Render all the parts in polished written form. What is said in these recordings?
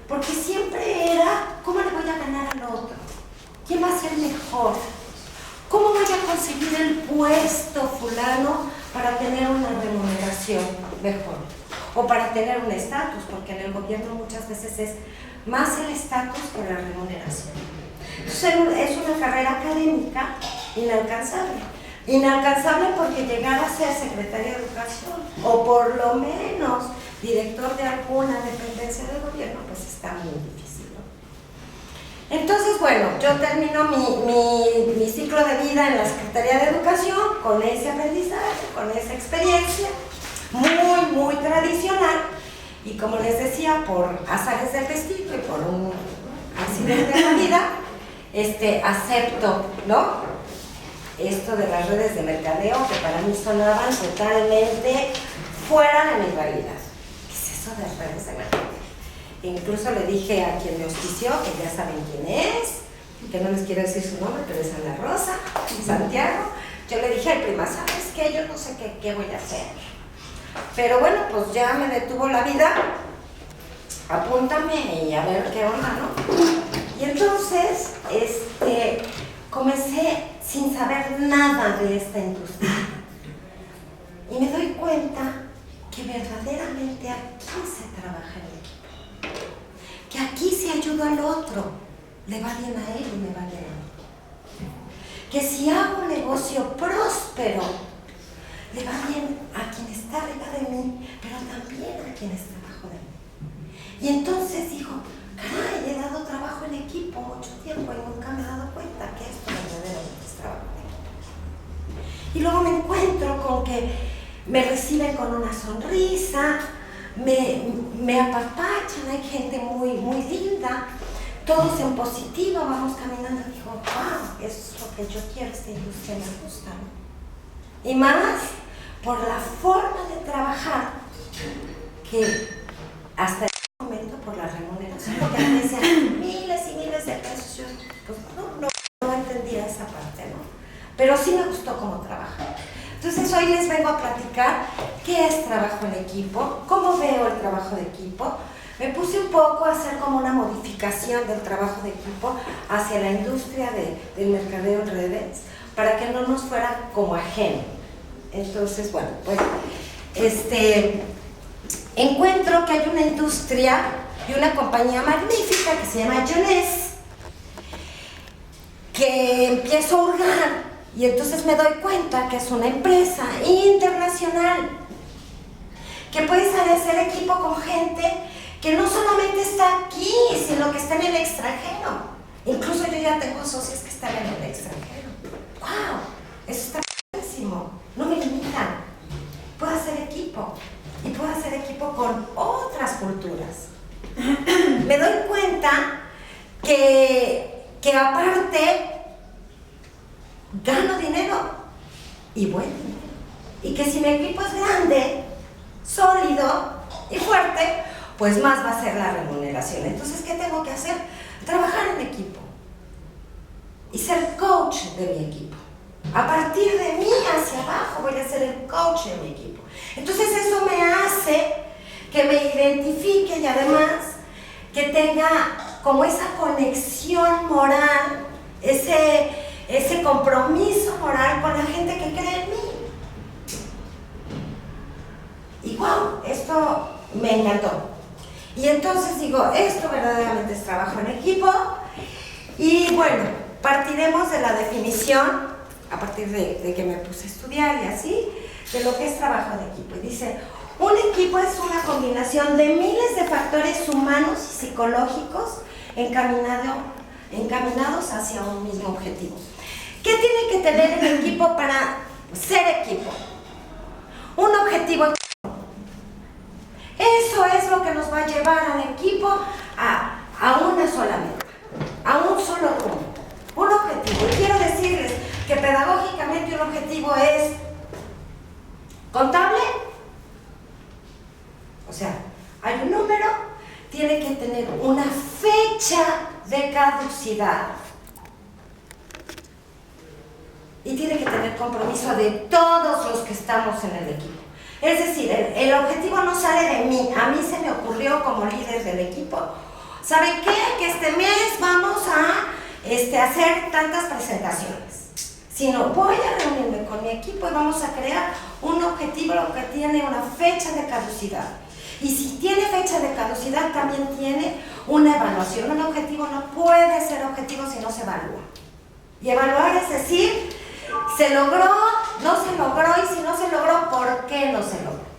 porque siempre era, ¿cómo le voy a ganar al otro? ¿Quién va a ser mejor? ¿Cómo voy a conseguir el puesto fulano para tener una remuneración mejor? O para tener un estatus, porque en el gobierno muchas veces es más el estatus que la remuneración. Entonces es una carrera académica inalcanzable. Inalcanzable porque llegar a ser secretaria de Educación o por lo menos director de alguna dependencia del gobierno, pues está muy difícil, ¿no? Entonces, bueno, yo termino mi ciclo de vida en la Secretaría de Educación con ese aprendizaje, con esa experiencia muy tradicional, y como les decía, por azares del destino y por un accidente de la vida, acepto, ¿no?, esto de las redes de mercadeo, que para mí sonaban totalmente fuera de mi realidad. ¿Qué es eso de redes de mercadeo? Incluso le dije a quien me auspició, que ya saben quién es, que no les quiero decir su nombre, pero es Ana Rosa, Santiago. Yo le dije al prima, ¿sabes qué? Yo no sé qué voy a hacer. Pero bueno, pues ya me detuvo la vida, apúntame y a ver qué onda, ¿no? Y entonces, comencé sin saber nada de esta industria. Y me doy cuenta que verdaderamente aquí se trabaja en equipo. Que aquí si ayudo al otro, le va bien a él y me va bien a mí. Que si hago un negocio próspero, le va bien a quien está arriba de mí, pero también a quien está abajo de mí. Y entonces digo, caray, he dado trabajo en equipo mucho tiempo y nunca me he dado cuenta que esto verdaderamente es trabajo en equipo. Y luego me encuentro con que me reciben con una sonrisa, me apapachan, hay gente muy linda, todos en positivo, vamos caminando y digo, wow, eso es lo que yo quiero, esta industria me gusta, ¿no? Y más por la forma de trabajar, que hasta el momento por la remuneración, porque me decían miles y miles de pesos, yo pues no entendía esa parte, ¿no? Pero sí me gustó cómo trabajar. Entonces hoy les vengo a platicar qué es trabajo en equipo, cómo veo el trabajo de equipo. Me puse un poco a hacer como una modificación del trabajo de equipo hacia la industria del mercadeo en redes, para que no nos fuera como ajeno. Entonces, bueno, pues, encuentro que hay una industria y una compañía magnífica que se llama Jones, que empiezo a hurgar, y entonces me doy cuenta que es una empresa internacional, que puedes hacer equipo con gente que no solamente está aquí, sino que está en el extranjero. Incluso yo ya tengo socios que están en el extranjero. ¡Wow! Eso está buenísimo. No me limitan. Puedo hacer equipo. Y puedo hacer equipo con otras culturas. Me doy cuenta que aparte gano dinero y buen dinero. Y que si mi equipo es grande, sólido y fuerte, pues más va a ser la remuneración. Entonces, ¿qué tengo que hacer? Trabajar en equipo y ser coach de mi equipo. A partir de mí hacia abajo voy a ser el coach de mi equipo. Entonces eso me hace que me identifique y además que tenga como esa conexión moral, ese compromiso moral con la gente que cree en mí. Y wow, esto me encantó. Y entonces digo, esto verdaderamente es trabajo en equipo. Y bueno, partiremos de la definición, a partir de que me puse a estudiar y así, de lo que es trabajo en equipo. Y dice, un equipo es una combinación de miles de factores humanos y psicológicos encaminados hacia un mismo objetivo. ¿Qué tiene que tener el equipo para ser equipo? Un objetivo. Eso es lo que nos va a llevar al equipo a una sola meta, a un solo punto, un objetivo. Y quiero decirles que pedagógicamente un objetivo es contable, o sea, hay un número, tiene que tener una fecha de caducidad y tiene que tener compromiso de todos los que estamos en el equipo. Es decir, el objetivo no sale de mí, a mí se me ocurrió como líder del equipo, ¿saben qué? Que este mes vamos a hacer tantas presentaciones. Sino voy a reunirme con mi equipo y vamos a crear un objetivo que tiene una fecha de caducidad. Y si tiene fecha de caducidad, también tiene una evaluación. Un objetivo no puede ser objetivo si no se evalúa. Y evaluar es decir, ¿se logró? ¿No se logró? Y si no se logró, ¿por qué no se logró?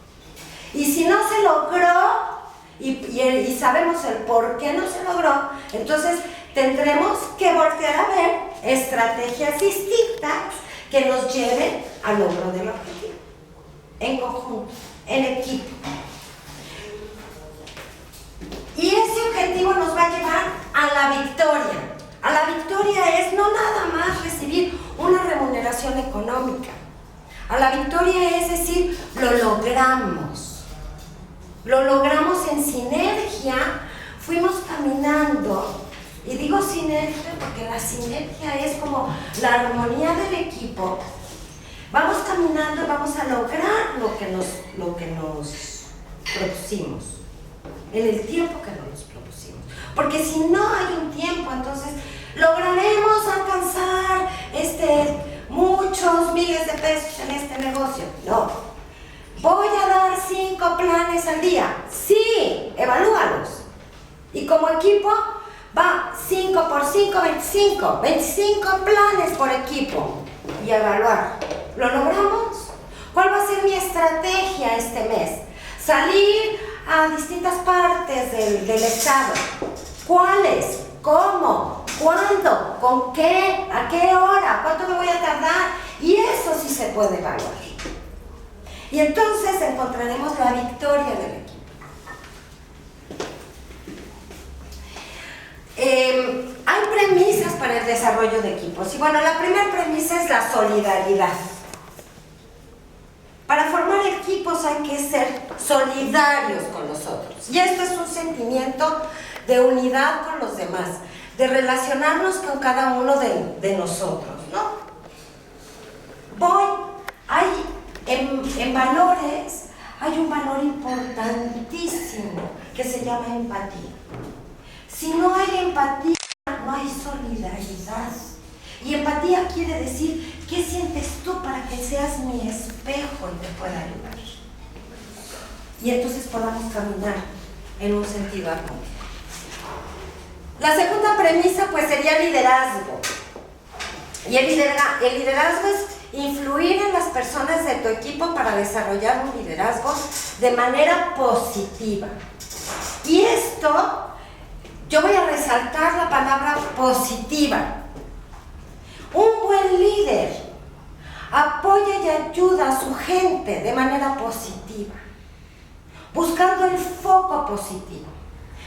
Y si no se logró, y sabemos el por qué no se logró, entonces tendremos que voltear a ver estrategias distintas que nos lleven al logro del objetivo, en conjunto, en equipo. Y ese objetivo nos va a llevar a la victoria. A la victoria es no nada más recibir una remuneración económica. A la victoria es decir, lo logramos. Lo logramos en sinergia, fuimos caminando. Y digo sinergia porque la sinergia es como la armonía del equipo. Vamos caminando y vamos a lograr lo que nos propusimos, en el tiempo que nos propusimos. Porque si no hay un tiempo, entonces lograremos alcanzar muchos miles de pesos en este negocio. No. ¿Voy a dar 5 planes al día? Sí, evalúalos. Y como equipo va 5 por 5, 25. 25 planes por equipo. Y evaluar. ¿Lo logramos? ¿Cuál va a ser mi estrategia este mes? Salir a distintas partes del estado. ¿Cuáles? ¿Cómo? ¿Cuándo? ¿Con qué? ¿A qué hora? ¿Cuánto me voy a tardar? Y eso sí se puede evaluar. Y entonces encontraremos la victoria del equipo. Hay premisas para el desarrollo de equipos. Y bueno, la primera premisa es la solidaridad. Para formar equipos hay que ser solidarios con los otros. Y esto es un sentimiento de unidad con los demás, de relacionarnos con cada uno de nosotros, ¿no? En valores hay un valor importantísimo que se llama empatía. Si no hay empatía, no hay solidaridad. Y empatía quiere decir, ¿qué sientes tú para que seas mi espejo y te pueda ayudar? Y entonces podamos caminar en un sentido armónico. La segunda premisa pues sería liderazgo. Y el liderazgo es influir en las personas de tu equipo para desarrollar un liderazgo de manera positiva. Y esto, yo voy a resaltar la palabra positiva. Un buen líder apoya y ayuda a su gente de manera positiva, buscando el foco positivo,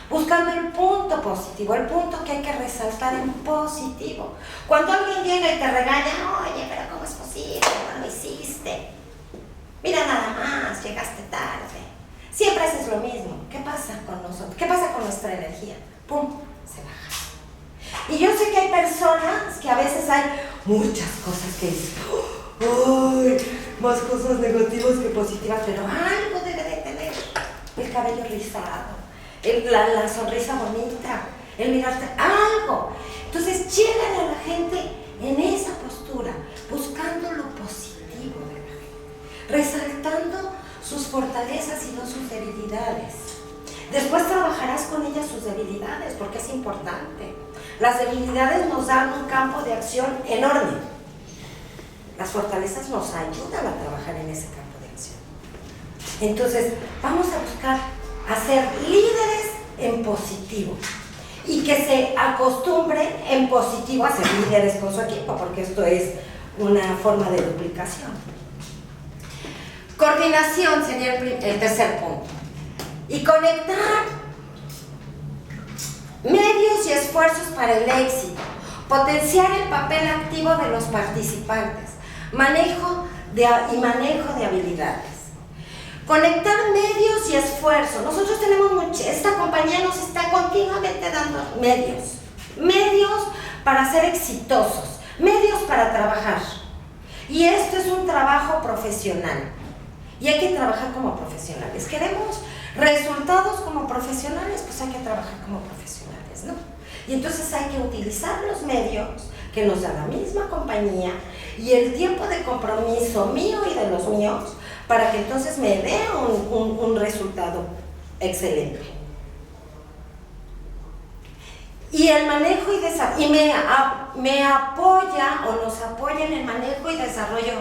buscando el punto positivo, el punto que hay que resaltar en positivo. Cuando alguien llega y te regaña, oye, pero ¿cómo es posible? No lo hiciste. Mira nada más, llegaste tarde. Siempre haces lo mismo. ¿Qué pasa con nosotros? ¿Qué pasa con nuestra energía? ¡Pum! Se baja. Y yo sé que hay personas que a veces hay muchas cosas que dicen, ¡ay! Más cosas negativas que positivas, pero algo debe de tener. El cabello rizado, la sonrisa bonita, el mirarte, algo. Entonces, llegan a la gente en esa postura, buscando lo positivo de la gente, resaltando sus fortalezas y no sus debilidades. Después trabajarás con ellas sus debilidades, porque es importante. Las debilidades nos dan un campo de acción enorme. Las fortalezas nos ayudan a trabajar en ese campo de acción. Entonces, vamos a buscar a ser líderes en positivo y que se acostumbre en positivo a ser líderes con su equipo, porque esto es una forma de duplicación. Coordinación sería el tercer punto. Y conectar medios y esfuerzos para el éxito, potenciar el papel activo de los participantes, manejo de habilidades. Conectar medios y esfuerzos. Nosotros tenemos esta compañía nos está continuamente dando medios para ser exitosos, medios para trabajar. Y esto es un trabajo profesional. Y hay que trabajar como profesionales. Queremos Resultados como profesionales, pues hay que trabajar como profesionales, ¿no? Y entonces hay que utilizar los medios que nos da la misma compañía y el tiempo de compromiso mío y de los míos para que entonces me dé un resultado excelente. Y el manejo y me apoya o nos apoya en el manejo y desarrollo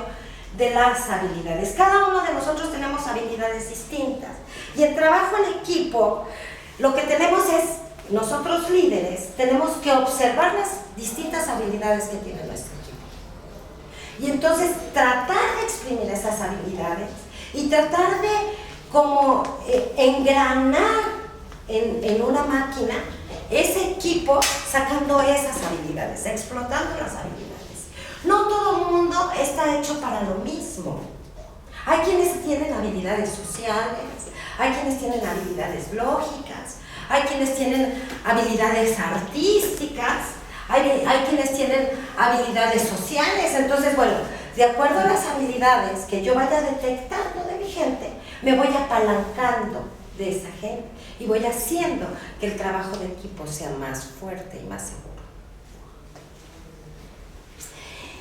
de las habilidades. Cada uno de nosotros tenemos habilidades distintas y el trabajo en equipo, lo que tenemos es, nosotros líderes, tenemos que observar las distintas habilidades que tiene nuestro equipo. Y entonces tratar de exprimir esas habilidades y tratar de como engranar en una máquina ese equipo sacando esas habilidades, explotando las habilidades. No todo el mundo está hecho para lo mismo. Hay quienes tienen habilidades sociales, hay quienes tienen habilidades lógicas, hay quienes tienen habilidades artísticas, hay quienes tienen habilidades sociales. Entonces, bueno, de acuerdo a las habilidades que yo vaya detectando de mi gente, me voy apalancando de esa gente y voy haciendo que el trabajo de equipo sea más fuerte y más seguro.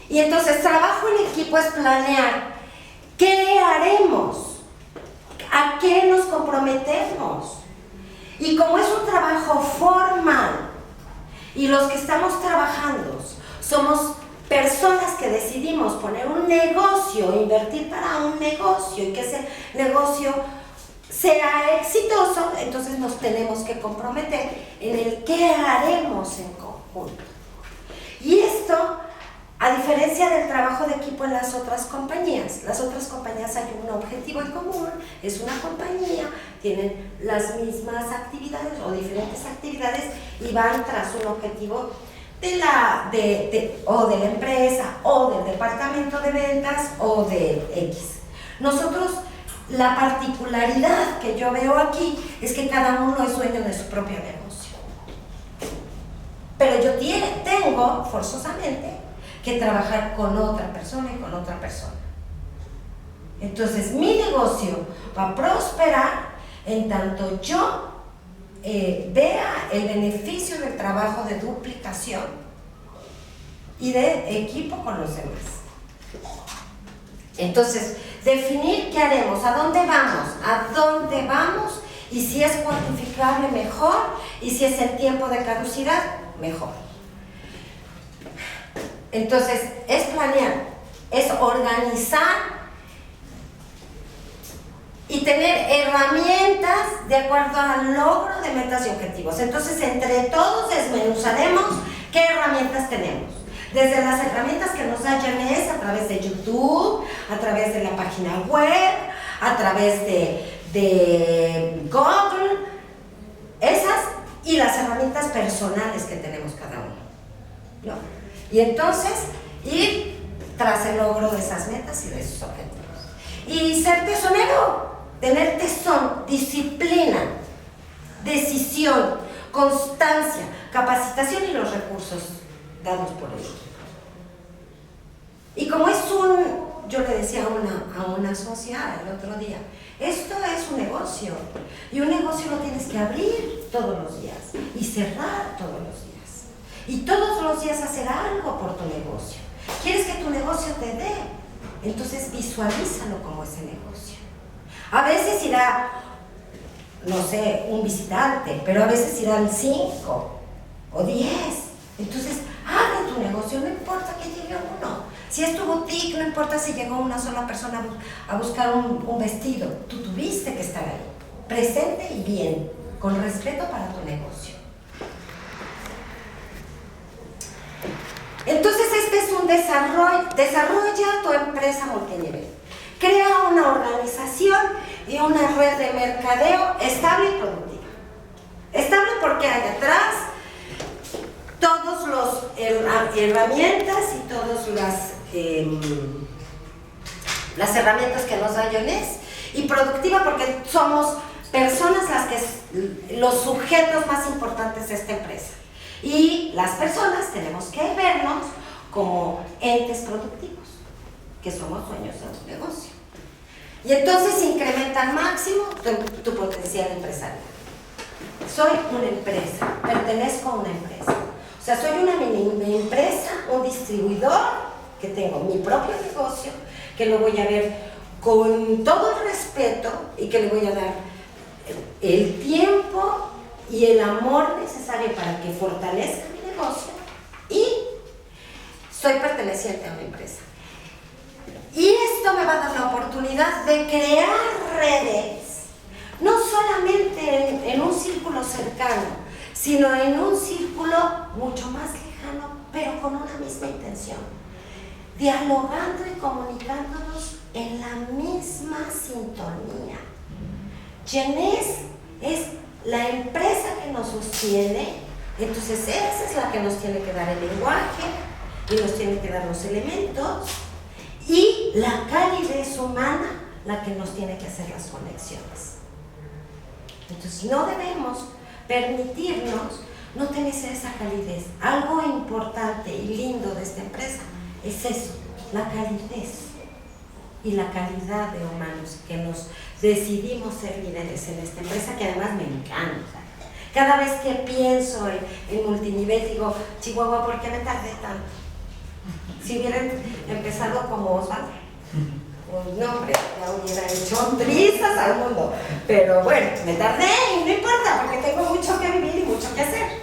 Y entonces, trabajo en equipo es planear qué haremos, a qué nos comprometemos. Y como es un trabajo formal y los que estamos trabajando somos personas que decidimos poner un negocio, invertir para un negocio y que ese negocio sea exitoso, entonces nos tenemos que comprometer en el qué haremos en conjunto. Y esto, a diferencia del trabajo de equipo en las otras compañías hay un objetivo en común, es una compañía, tienen las mismas actividades o diferentes actividades y van tras un objetivo de la empresa o del departamento de ventas o de X. Nosotros, la particularidad que yo veo aquí es que cada uno es dueño de su propio negocio. Pero yo tengo forzosamente que trabajar con otra persona y con otra persona. Entonces mi negocio va a prosperar en tanto yo vea el beneficio del trabajo de duplicación y de equipo con los demás. Entonces, definir qué haremos, a dónde vamos y si es cuantificable mejor y si es el tiempo de caducidad mejor. Entonces, es planear, es organizar y tener herramientas de acuerdo al logro de metas y objetivos. Entonces, entre todos desmenuzaremos qué herramientas tenemos. Desde las herramientas que nos da Janés a través de YouTube, a través de la página web, a través de Google, esas y las herramientas personales que tenemos cada uno, ¿no? Y entonces, ir tras el logro de esas metas y de esos objetivos. Y ser tesonero, tener tesón, disciplina, decisión, constancia, capacitación y los recursos dados por el equipo. Y como yo le decía a una sociedad el otro día, esto es un negocio, y un negocio lo tienes que abrir todos los días y cerrar todos los días. Y todos los días hacer algo por tu negocio. ¿Quieres que tu negocio te dé? Entonces visualízalo como ese negocio. A veces irá, no sé, un visitante, pero a veces irán 5 o 10. Entonces, abre tu negocio, no importa que llegue uno. Si es tu boutique, no importa si llegó una sola persona a buscar un vestido. Tú tuviste que estar ahí, presente y bien, con respeto para tu negocio. Entonces, este es un desarrollo. Desarrolla tu empresa multinivel. Crea una organización y una red de mercadeo estable y productiva. Estable porque hay atrás todas las herramientas y todas las herramientas que nos da Janés, y productiva porque somos personas los sujetos más importantes de esta empresa, y las personas tenemos que vernos como entes productivos, que somos dueños de un negocio. Y entonces incrementa al máximo tu potencial empresarial. Soy una empresa, pertenezco a una empresa. O sea, soy una mini empresa, un distribuidor, que tengo mi propio negocio, que lo voy a ver con todo el respeto y que le voy a dar el tiempo y el amor necesario para que fortalezca mi negocio, y soy perteneciente a una empresa. Y esto me va a dar la oportunidad de crear redes, no solamente en un círculo cercano, sino en un círculo mucho más lejano, pero con una misma intención, dialogando y comunicándonos en la misma sintonía. Genes es la empresa que nos sostiene, entonces esa es la que nos tiene que dar el lenguaje y nos tiene que dar los elementos, y la calidez humana la que nos tiene que hacer las conexiones. Entonces no debemos permitirnos no tener esa calidez. Algo importante y lindo de esta empresa es eso, la calidez y la calidad de humanos que nos decidimos ser líderes en esta empresa, que además me encanta. Cada vez que pienso en multinivel digo, Chihuahua, ¿por qué me tardé tanto? Si hubieran empezado como Osvaldo, pues no, hombre, ya hubiera hecho trizas al mundo. Pero bueno, me tardé y no importa, porque tengo mucho que vivir y mucho que hacer.